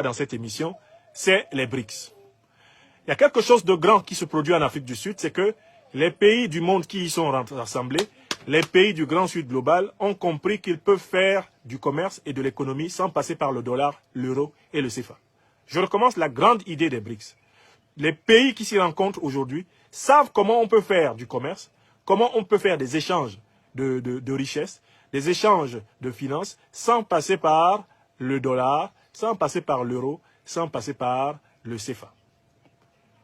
dans cette émission, c'est les BRICS. Il y a quelque chose de grand qui se produit en Afrique du Sud, c'est que les pays du monde qui y sont rassemblés, les pays du Grand Sud global, ont compris qu'ils peuvent faire du commerce et de l'économie sans passer par le dollar, l'euro et le CFA. Je recommence la grande idée des BRICS. Les pays qui s'y rencontrent aujourd'hui savent comment on peut faire du commerce, comment on peut faire des échanges de richesses, des échanges de finances, sans passer par le dollar, sans passer par l'euro, sans passer par le CFA.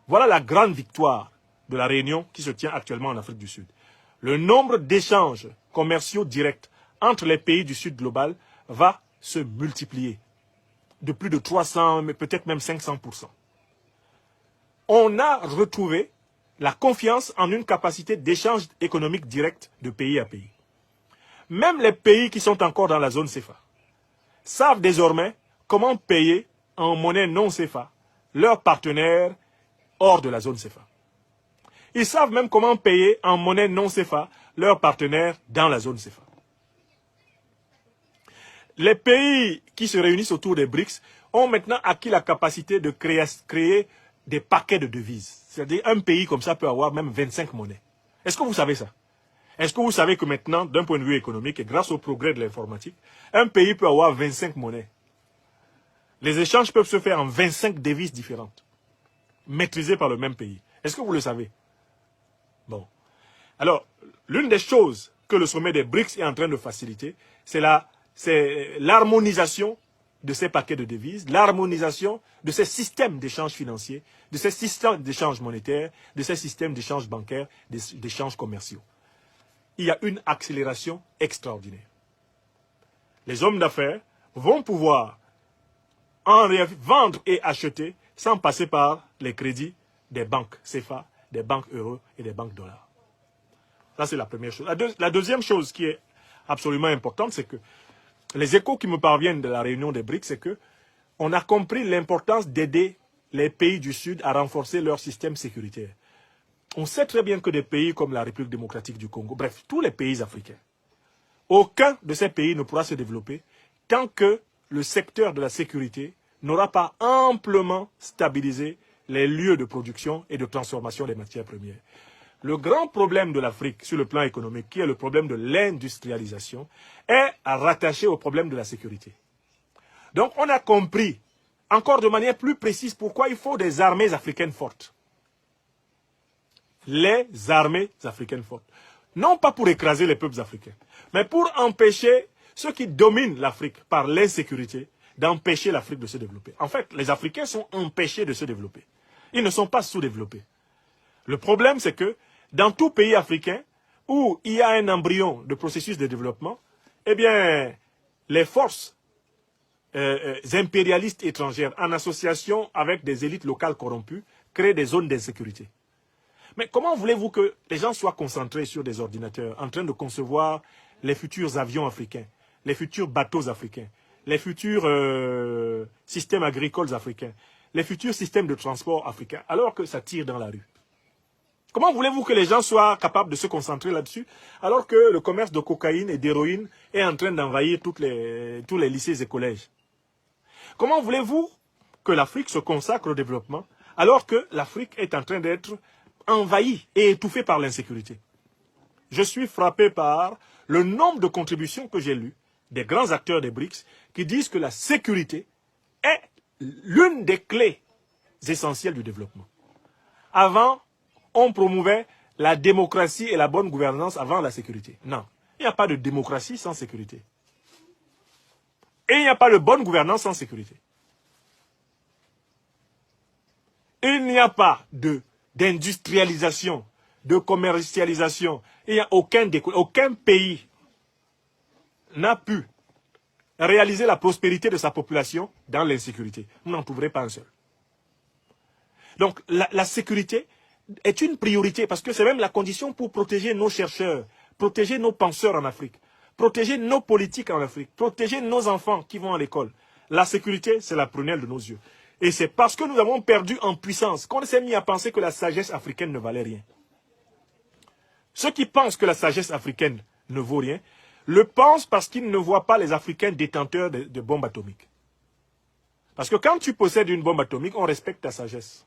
Voilà la grande victoire de la réunion qui se tient actuellement en Afrique du Sud. Le nombre d'échanges commerciaux directs entre les pays du Sud global va se multiplier de plus de 300, mais peut-être même 500%. On a retrouvé la confiance en une capacité d'échange économique direct de pays à pays. Même les pays qui sont encore dans la zone CFA savent désormais comment payer en monnaie non CFA leurs partenaires hors de la zone CFA. Ils savent même comment payer en monnaie non CFA leurs partenaires dans la zone CFA. Les pays qui se réunissent autour des BRICS ont maintenant acquis la capacité de créer des paquets de devises. C'est-à-dire un pays comme ça peut avoir même 25 monnaies. Est-ce que vous savez ça? Est-ce que vous savez que maintenant, d'un point de vue économique et grâce au progrès de l'informatique, un pays peut avoir 25 monnaies? Les échanges peuvent se faire en 25 devises différentes, maîtrisées par le même pays. Est-ce que vous le savez? Bon. Alors, l'une des choses que le sommet des BRICS est en train de faciliter, c'est l'harmonisation de ces paquets de devises, l'harmonisation de ces systèmes d'échange financiers, de ces systèmes d'échange monétaire, de ces systèmes d'échange bancaire, d'échanges commerciaux. Il y a une accélération extraordinaire. Les hommes d'affaires vont pouvoir vendre et acheter sans passer par les crédits des banques CFA, des banques euros et des banques dollars. Ça, c'est la première chose. La deuxième chose qui est absolument importante, c'est que les échos qui me parviennent de la réunion des BRICS, c'est qu'on a compris l'importance d'aider les pays du Sud à renforcer leur système sécuritaire. On sait très bien que des pays comme la République démocratique du Congo, bref, tous les pays africains, aucun de ces pays ne pourra se développer tant que le secteur de la sécurité n'aura pas amplement stabilisé les lieux de production et de transformation des matières premières. Le grand problème de l'Afrique sur le plan économique, qui est le problème de l'industrialisation, est rattaché au problème de la sécurité. Donc on a compris, encore de manière plus précise, pourquoi il faut des armées africaines fortes. Les armées africaines fortes. Non pas pour écraser les peuples africains, mais pour empêcher ceux qui dominent l'Afrique par l'insécurité, d'empêcher l'Afrique de se développer. En fait, les Africains sont empêchés de se développer. Ils ne sont pas sous-développés. Le problème, c'est que dans tout pays africain où il y a un embryon de processus de développement, eh bien, les forces impérialistes étrangères, en association avec des élites locales corrompues, créent des zones d'insécurité. Mais comment voulez-vous que les gens soient concentrés sur des ordinateurs, en train de concevoir les futurs avions africains, les futurs bateaux africains, les futurs systèmes agricoles africains, les futurs systèmes de transport africains, alors que ça tire dans la rue? Comment voulez-vous que les gens soient capables de se concentrer là-dessus, alors que le commerce de cocaïne et d'héroïne est en train d'envahir tous les lycées et collèges? Comment voulez-vous que l'Afrique se consacre au développement, alors que l'Afrique est en train d'être envahie et étouffée par l'insécurité? Je suis frappé par le nombre de contributions que j'ai lues des grands acteurs des BRICS qui disent que la sécurité est l'une des clés essentielles du développement. Avant, on promouvait la démocratie et la bonne gouvernance avant la sécurité. Non, il n'y a pas de démocratie sans sécurité. Et il n'y a pas de bonne gouvernance sans sécurité. Il n'y a pas d'industrialisation, de commercialisation. Il n'y a aucun pays n'a pu réaliser la prospérité de sa population dans l'insécurité. Vous n'en trouverez pas un seul. Donc la sécurité est une priorité parce que c'est même la condition pour protéger nos chercheurs, protéger nos penseurs en Afrique, protéger nos politiques en Afrique, protéger nos enfants qui vont à l'école. La sécurité, c'est la prunelle de nos yeux. Et c'est parce que nous avons perdu en puissance qu'on s'est mis à penser que la sagesse africaine ne valait rien. Ceux qui pensent que la sagesse africaine ne vaut rien, le pensent parce qu'ils ne voient pas les Africains détenteurs de bombes atomiques. Parce que quand tu possèdes une bombe atomique, on respecte ta sagesse.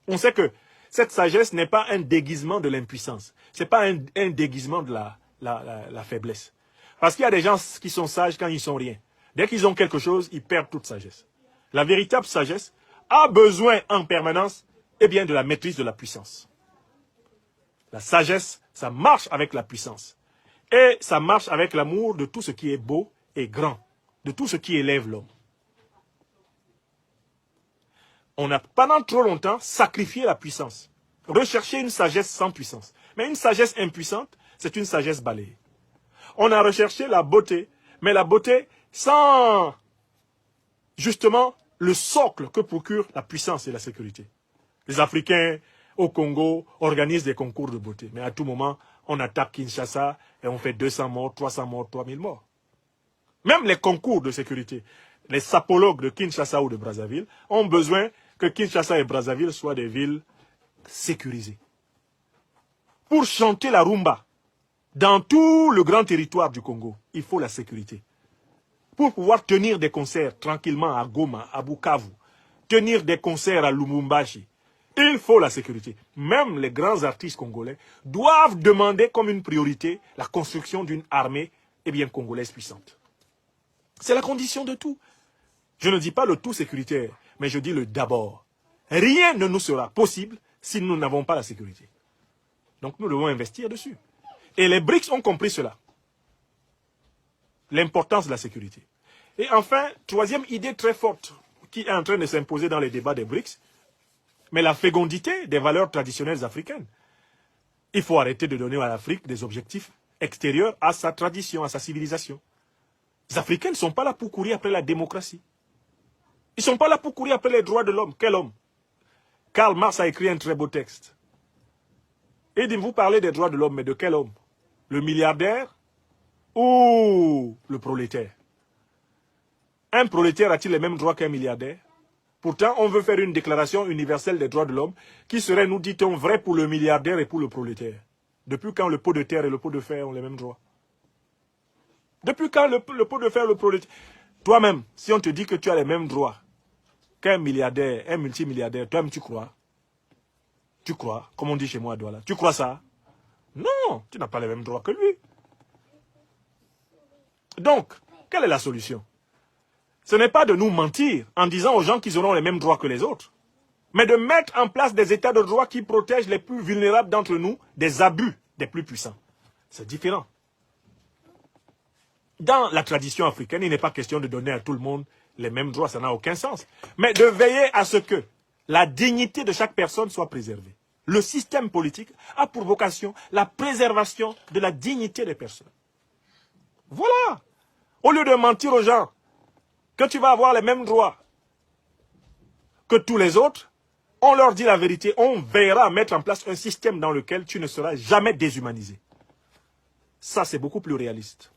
On sait que cette sagesse n'est pas un déguisement de l'impuissance. Ce n'est pas un déguisement de la faiblesse. Parce qu'il y a des gens qui sont sages quand ils sont rien. Dès qu'ils ont quelque chose, ils perdent toute sagesse. La véritable sagesse a besoin en permanence de la maîtrise de la puissance. La sagesse, ça marche avec la puissance. Et ça marche avec l'amour de tout ce qui est beau et grand, de tout ce qui élève l'homme. On a pendant trop longtemps sacrifié la puissance. Recherché une sagesse sans puissance. Mais une sagesse impuissante, c'est une sagesse balayée. On a recherché la beauté, mais la beauté sans justement le socle que procure la puissance et la sécurité. Les Africains au Congo organisent des concours de beauté. Mais à tout moment, on attaque Kinshasa et on fait 200 morts, 300 morts, 3000 morts. Même les concours de sécurité, les sapologues de Kinshasa ou de Brazzaville ont besoin que Kinshasa et Brazzaville soient des villes sécurisées. Pour chanter la rumba dans tout le grand territoire du Congo, il faut la sécurité. Pour pouvoir tenir des concerts tranquillement à Goma, à Bukavu, tenir des concerts à Lubumbashi, il faut la sécurité. Même les grands artistes congolais doivent demander comme une priorité la construction d'une armée congolaise puissante. C'est la condition de tout. Je ne dis pas le tout sécuritaire, mais je dis le d'abord. Rien ne nous sera possible si nous n'avons pas la sécurité. Donc nous devons investir dessus. Et les BRICS ont compris cela. L'importance de la sécurité. Et enfin, troisième idée très forte qui est en train de s'imposer dans les débats des BRICS, mais la fécondité des valeurs traditionnelles africaines. Il faut arrêter de donner à l'Afrique des objectifs extérieurs à sa tradition, à sa civilisation. Les Africains ne sont pas là pour courir après la démocratie. Ils ne sont pas là pour courir après les droits de l'homme. Quel homme? Karl Marx a écrit un très beau texte. Il dit, vous parlez des droits de l'homme, mais de quel homme? Le milliardaire ou le prolétaire? Un prolétaire a-t-il les mêmes droits qu'un milliardaire? Pourtant, on veut faire une déclaration universelle des droits de l'homme qui serait, nous dit-on, vraie pour le milliardaire et pour le prolétaire. Depuis quand le pot de terre et le pot de fer ont les mêmes droits? Depuis quand le pot de fer et le prolétaire? Toi-même, si on te dit que tu as les mêmes droits qu'un milliardaire, un multimilliardaire, toi-même tu crois? Tu crois, comme on dit chez moi à Douala, tu crois ça? Non, tu n'as pas les mêmes droits que lui. Donc, quelle est la solution? Ce n'est pas de nous mentir en disant aux gens qu'ils auront les mêmes droits que les autres, mais de mettre en place des états de droit qui protègent les plus vulnérables d'entre nous des abus des plus puissants. C'est différent. Dans la tradition africaine, il n'est pas question de donner à tout le monde les mêmes droits, ça n'a aucun sens. Mais de veiller à ce que la dignité de chaque personne soit préservée. Le système politique a pour vocation la préservation de la dignité des personnes. Voilà. Au lieu de mentir aux gens que tu vas avoir les mêmes droits que tous les autres, on leur dit la vérité, on veillera à mettre en place un système dans lequel tu ne seras jamais déshumanisé. Ça, c'est beaucoup plus réaliste.